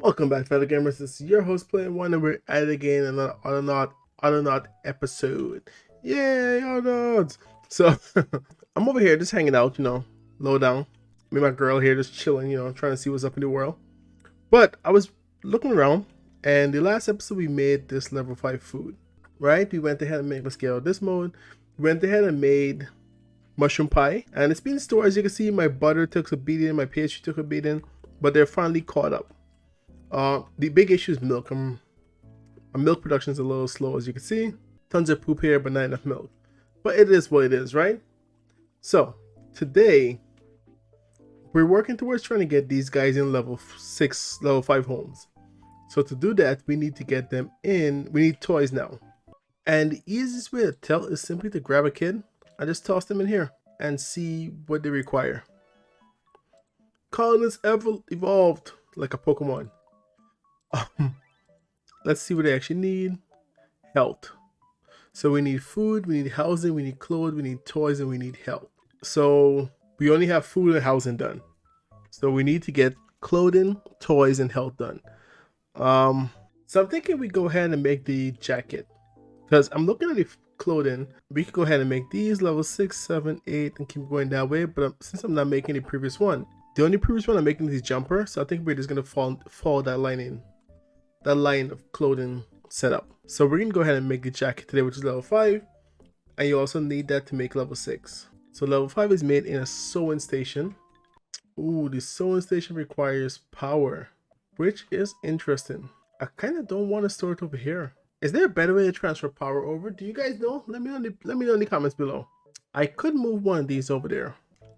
Welcome back, fellow gamers. This is your host playing one, and we're at it again, another Autonaut episode. Yay, Autonauts! So I'm over here just hanging out, low down. Me and my girl here just chilling, trying to see what's up in the world. But I was looking around, and the last episode we made this level 5 food, right? We went ahead and made the scale of this mode. We went ahead and made mushroom pie, and it's been stored. As you can see, my butter took a beating, my pastry took a beating, but they're finally caught up. The big issue is milk. My milk production is a little slow, as you can see. Tons of poop here, but not enough milk. But it is what it is, right? So today we're working towards trying to get these guys in level 5 homes. So to do that, we need to get them in. We need toys now, and the easiest way to tell is simply to grab a kid and just toss them in here and see what they require. Colonists evolved like a Pokemon. Let's see what they actually need. Health. So we need food, we need housing, we need clothes, we need toys, and we need health. So we only have food and housing done. So we need to get clothing, toys, and health done. So I'm thinking we go ahead and make the jacket, because I'm looking at the clothing. We could go ahead and make these level 6, 7, 8, and keep going that way. But since I'm not making the previous one, the only previous one I'm making is jumper. So I think we're just gonna follow that line in. That line of clothing setup. So we're gonna go ahead and make the jacket today, which is level 5, and you also need that to make level 6. So level 5 is made in a sewing station. Ooh, the sewing station requires power, which is interesting. I kind of don't want to store it over here. Is there a better way to transfer power over? Do you guys know? Let me know in the comments below. I could move one of these over there,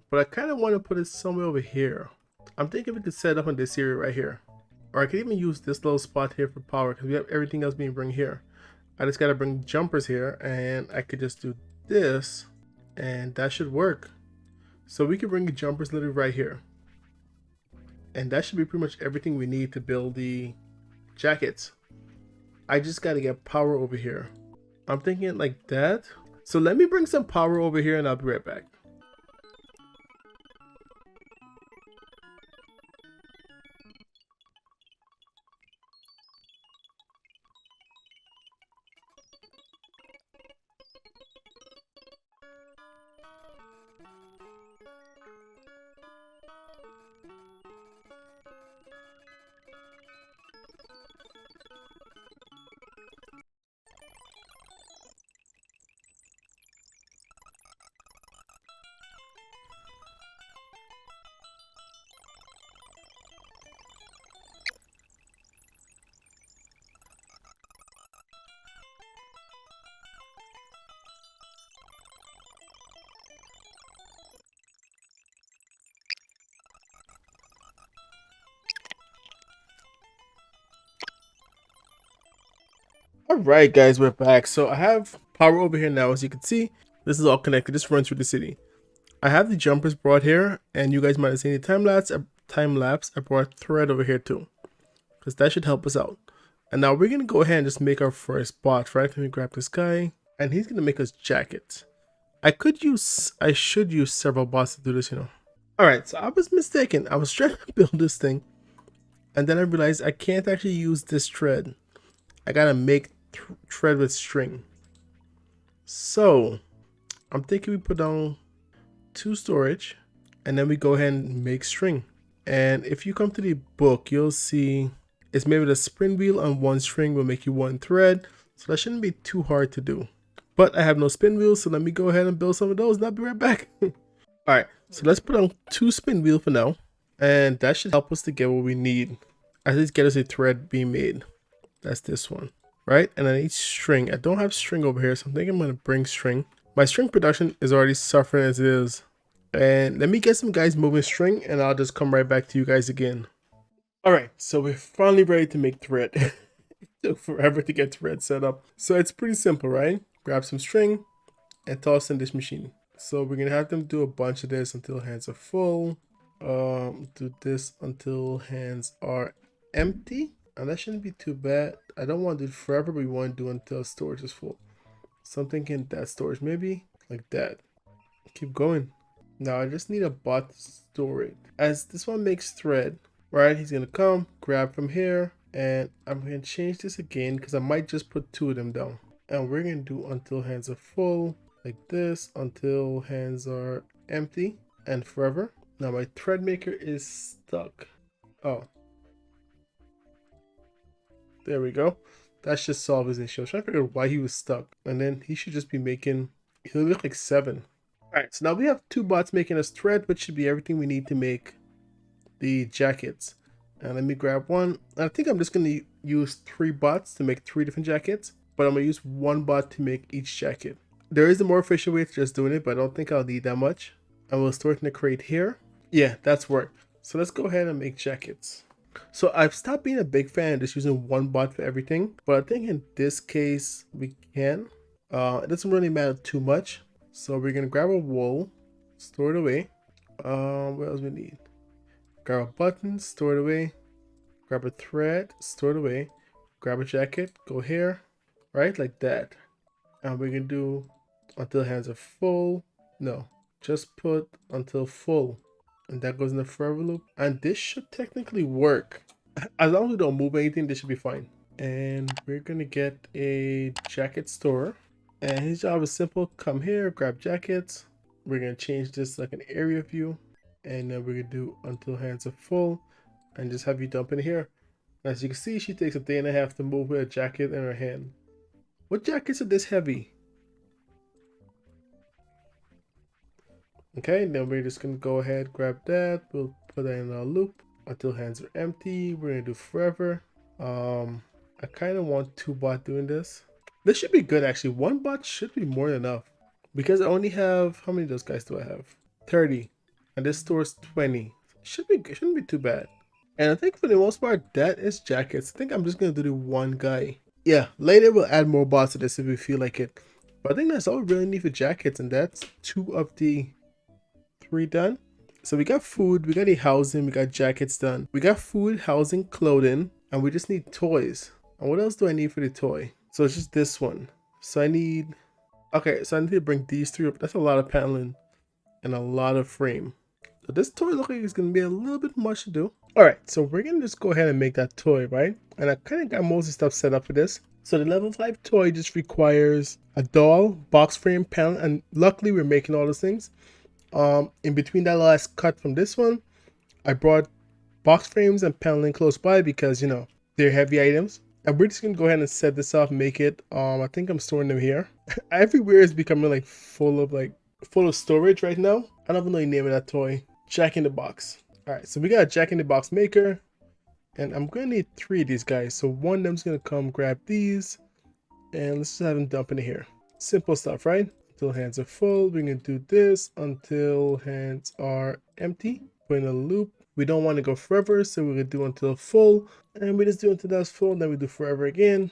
but I kind of want to put it somewhere over here. I'm thinking we could set up on this area right here. Or I could even use this little spot here for power, because we have everything else being bring here. I just gotta bring jumpers here, and I could just do this, and that should work. So we could bring the jumpers literally right here, and that should be pretty much everything we need to build the jackets. I just gotta get power over here. I'm thinking like that. So let me bring some power over here, and I'll be right back. Alright guys, we're back. So I have power over here now. As you can see, this is all connected. This runs through the city. I have the jumpers brought here, and you guys might have seen the time lapse. I brought thread over here too, because that should help us out. And now we're gonna go ahead and just make our first bot, right? Let me grab this guy, and he's gonna make us jackets. I should use several bots to do this, Alright, so I was mistaken. I was trying to build this thing, and then I realized I can't actually use this thread. I gotta make thread with string. So I'm thinking we put down 2 storage, and then we go ahead and make string. And if you come to the book, you'll see it's made with a spin wheel, and 1 string will make you 1 thread. So that shouldn't be too hard to do. But I have no spin wheels, so let me go ahead and build some of those, and I'll be right back. Alright, so let's put on 2 spin wheel for now, and that should help us to get what we need. At least get us a thread being made. That's this one, right? And I need string. I don't have string over here, so I'm thinking I'm gonna bring string. My string production is already suffering as it is. And let me get some guys moving string, and I'll just come right back to you guys again. Alright, so we're finally ready to make thread. It took forever to get thread set up. So it's pretty simple, right? Grab some string and toss in this machine. So we're gonna have them do a bunch of this until hands are full. Do this until hands are empty. And that shouldn't be too bad. I don't want to do it forever, but we want to do until storage is full. So I'm thinking that storage, maybe like that. Keep going. Now I just need a bot to store it. As this one makes thread, right? He's gonna come, grab from here, and I'm gonna change this again because I might just put 2 of them down. And we're gonna do until hands are full, like this, until hands are empty, and forever. Now my thread maker is stuck. Oh, there we go. That should solve his issue. I was trying to figure out why he was stuck. And then he should just be making, he'll look like 7. Alright, so now we have 2 bots making us thread, which should be everything we need to make the jackets. And let me grab one. I think I'm just going to use 3 bots to make 3 different jackets, but I'm going to use 1 bot to make each jacket. There is a more efficient way to just doing it, but I don't think I'll need that much. I will store it in a crate here. Yeah, that's work. So let's go ahead and make jackets. So I've stopped being a big fan of just using 1 bot for everything, but I think in this case we can. It doesn't really matter too much. So we're gonna grab a wool, store it away. What else we need? Grab a button, store it away. Grab a thread, store it away. Grab a jacket, go here, right, like that. And we're gonna do until hands are full. No, just put until full. And that goes in the forever loop. And this should technically work. As long as we don't move anything, this should be fine. And we're gonna get a jacket store. And his job is simple. Come here, grab jackets. We're gonna change this like an area view. And then we're gonna do until hands are full. And just have you dump in here. As you can see, she takes a day and a half to move with a jacket in her hand. What jackets are this heavy? Okay, then we're just gonna go ahead, grab that. We'll put that in our loop until hands are empty. We're gonna do forever. I kind of want 2 bots doing this. This should be good actually. 1 bot should be more than enough because I only have, how many of those guys do I have? 30, and this stores 20. Shouldn't be too bad. And I think for the most part that is jackets. I think I'm just gonna do the 1 guy. Yeah, later we'll add more bots to this if we feel like it. But I think that's all we really need for jackets, and that's 2 of the 3 done. So we got food, we got the housing, we got jackets done. We got food, housing, clothing, and we just need toys. And what else do I need for the toy? So it's just this one. So I need, okay, so I need to bring these 3 up. That's a lot of paneling and a lot of frame. So this toy looks like it's gonna be a little bit much to do. All right, so we're gonna just go ahead and make that toy, right? And I kind of got most of the stuff set up for this. So the level 5 toy just requires a doll, box frame, panel, and luckily we're making all those things. In between that last cut from this one, I brought box frames and paneling close by because, you know, they're heavy items. And we're just gonna go ahead and set this up, make it. I think I'm storing them here. Everywhere is becoming like full of storage right now. I don't even know the name of that toy. Jack in the Box. All right, so we got a Jack in the Box maker, and I'm gonna need 3 of these guys. So one of them's gonna come grab these, and let's just have them dump in here. Simple stuff, right? Until hands are full, we're gonna do this until hands are empty. Put in a loop. We don't want to go forever, so we're gonna do until full, and we just do until that's full, then we do forever again.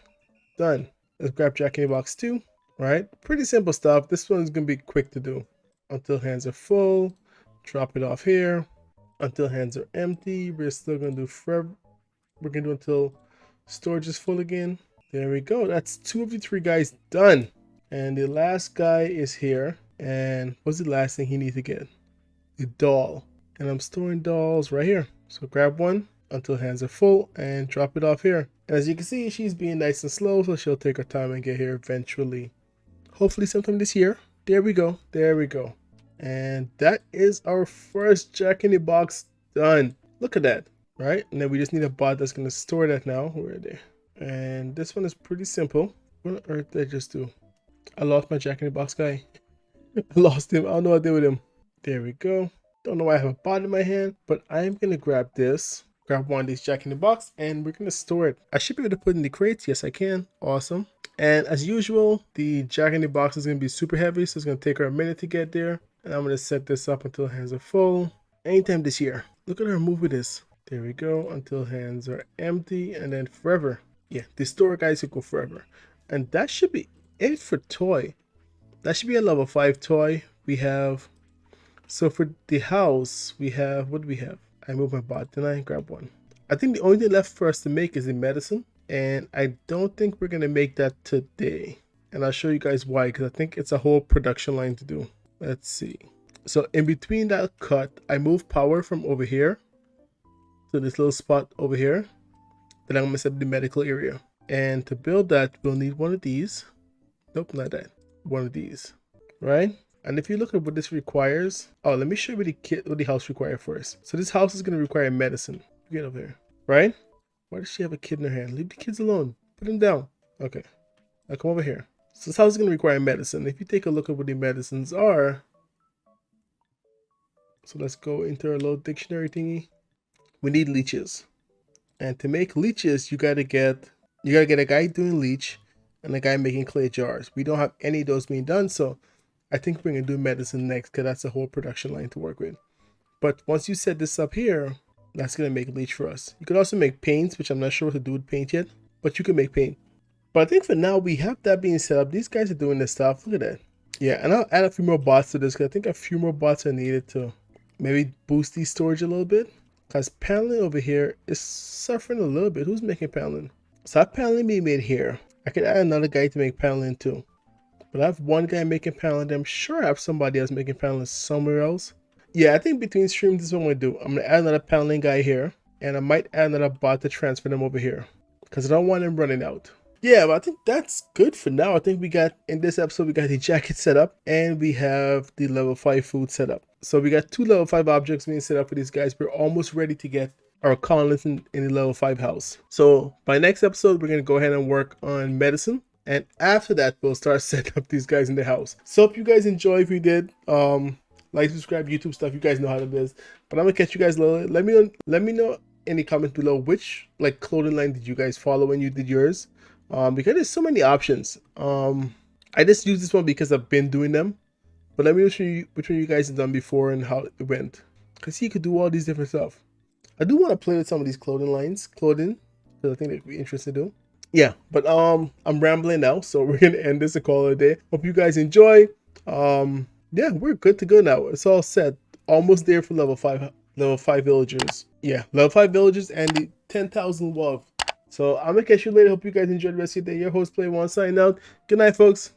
Done. Let's grab Jack in the Box 2. Right? Pretty simple stuff. This one's gonna be quick to do. Until hands are full, drop it off here. Until hands are empty, we're still gonna do forever. We're gonna do until storage is full again. There we go. That's 2 of the 3 guys done. And the last guy is here. And what's the last thing he needs to get? The doll. And I'm storing dolls right here. So grab one until hands are full and drop it off here. And as you can see, she's being nice and slow, so she'll take her time and get here eventually. Hopefully sometime this year. There we go. There we go. And that is our first Jack in the Box done. Look at that, right? And then we just need a bot that's going to store that now. Where are they? And this one is pretty simple. What on earth did I just do? I lost my Jack in the Box guy. I lost him. I don't know what I did with him. There we go. Don't know why I have a bot in my hand, but I'm going to grab this. Grab one of these Jack in the Box, and we're going to store it. I should be able to put in the crates. Yes, I can. Awesome. And as usual, the Jack in the Box is going to be super heavy, so it's going to take her a minute to get there. And I'm going to set this up until hands are full. Anytime this year. Look at her move with this. There we go. Until hands are empty, and then forever. Yeah, the store guys will go forever. And that should be it for toy. That should be a level 5 toy. We have, so for the house, we have, what do we have? I moved my bot, didn't I? Grab one. I think the only thing left for us to make is the medicine. And I don't think we're going to make that today. And I'll show you guys why, because I think it's a whole production line to do. Let's see. So in between that cut, I moved power from over here to this little spot over here. Then I'm gonna set up the medical area. And to build that, we'll need one of these. Nope, not that. One of these, right? And if you look at what this requires, oh, let me show you what the house requires first. So this house is gonna require medicine. Get over here, right? Why does she have a kid in her hand? Leave the kids alone. Put them down. Okay, now come over here. So this house is gonna require medicine. If you take a look at what the medicines are, so let's go into our little dictionary thingy. We need leeches, and to make leeches, you gotta get a guy doing leech and a guy making clay jars. We don't have any of those being done, so I think we're gonna do medicine next because that's a whole production line to work with. But once you set this up here, that's gonna make leech for us. You could also make paints, which I'm not sure what to do with paint yet, but you can make paint. But I think for now we have that being set up. These guys are doing this stuff. Look at that. Yeah, and I'll add a few more bots to this because I think a few more bots are needed to maybe boost the storage a little bit. Because paneling over here is suffering a little bit. Who's making paneling? So I have paneling being made here. I could add another guy to make paneling too. But I have one guy making paneling. I'm sure I have somebody else making paneling somewhere else. Yeah, I think between streams, this is what I'm going to do. I'm going to add another paneling guy here. And I might add another bot to transfer them over here. Because I don't want them running out. Yeah, but I think that's good for now. I think we got, in this episode, we got the jacket set up. And we have the level 5 food set up. So we got 2 level 5 objects being set up for these guys. We're almost ready to get our colonists in the level 5 house. So by next episode, we're going to go ahead and work on medicine. And after that, we'll start setting up these guys in the house. So hope you guys enjoy. If you did, like, subscribe, YouTube stuff. You guys know how it is. But I'm going to catch you guys later. Let me know in the comments below which like clothing line did you guys follow when you did yours. Because there's so many options. I just use this one because I've been doing them. But let me know which one you guys have done before and how it went. Because you could do all these different stuff. I do want to play with some of these clothing, because I think it'd be interesting to do. Yeah, but I'm rambling now, so we're gonna end this and call it a day. Hope you guys enjoy. Yeah, we're good to go now. It's all set. Almost there for level 5 villagers. Yeah, level 5 villagers and the 10,000 wealth. So I'm gonna catch you later. Hope you guys enjoyed the rest of your day. Your host Play One signing out. Good night, folks.